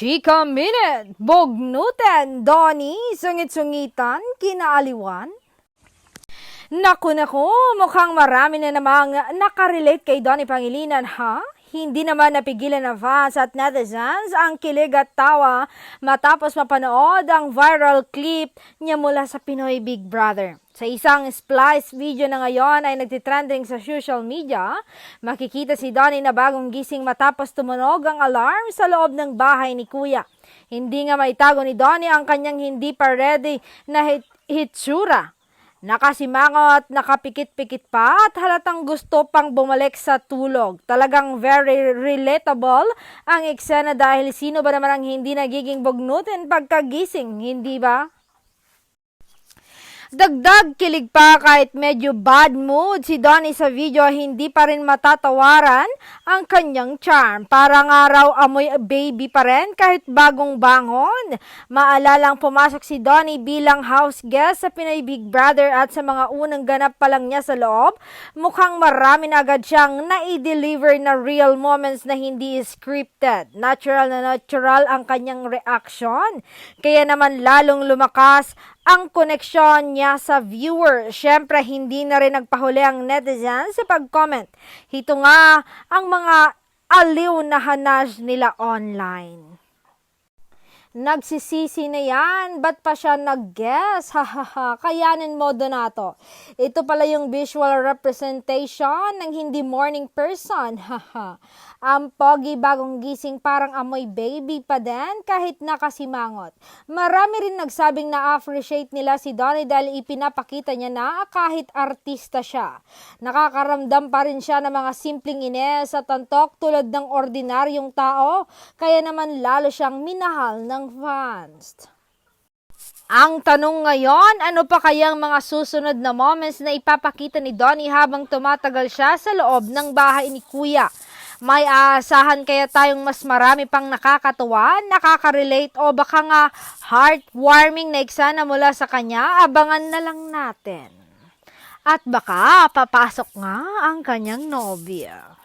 Chika Minute, Bognutan, Donnie, sungit-sungitan, kinaaliwan. Naku, mukhang marami na namang nakarelate kay Donnie Pangilinan, ha? Hindi naman napigilan ng fans at netizens ang kilig at tawa matapos mapanood ang viral clip niya mula sa Pinoy Big Brother. Sa isang splice video na ngayon ay nagtitrending sa social media, makikita si Donnie na bagong gising matapos tumunog ang alarm sa loob ng bahay ni Kuya. Hindi nga maitago ni Donnie ang kanyang hindi pa ready na hitsura. Nakasimangot, nakapikit-pikit pa at halatang gusto pang bumalik sa tulog. Talagang very relatable ang eksena dahil sino ba naman ang hindi nagiging bugnutin pagkagising, hindi ba? Dagdag kilig pa kahit medyo bad mood si Donnie sa video, hindi pa rin matatawaran ang kanyang charm. Parang araw amoy baby pa rin kahit bagong bangon. Maalalang pumasok si Donnie bilang house guest sa Pinoy Big Brother at sa mga unang ganap pa lang niya sa loob, mukhang marami na agad siyang na-deliver na real moments na hindi scripted. Natural na natural ang kanyang reaction. Kaya naman lalong lumakas ang koneksyon niya sa viewer. Siyempre, hindi na rin nagpahuli ang netizens sa pag-comment. Ito nga ang mga aliw na hanas nila online. Nagsisisi na yan, ba't pa siya nag-guess? Hahaha, kayanin mo, Donato. Ito pala yung visual representation ng hindi morning person. Haha. Ang pogi bagong gising parang amoy baby pa din kahit nakasimangot. Marami rin nagsabing na-appreciate nila si Donnie dahil ipinapakita niya na kahit artista siya. Nakakaramdam pa rin siya ng mga simpleng ines at antok tulad ng ordinaryong tao, kaya naman lalo siyang minahal ng fans. Ang tanong ngayon, ano pa kayang mga susunod na moments na ipapakita ni Donnie habang tumatagal siya sa loob ng bahay ni Kuya? May aasahan kaya tayong mas marami pang nakakatuwa, nakaka-relate o baka nga heartwarming na eksena mula sa kanya? Abangan na lang natin. At baka papasok nga ang kanyang nobya.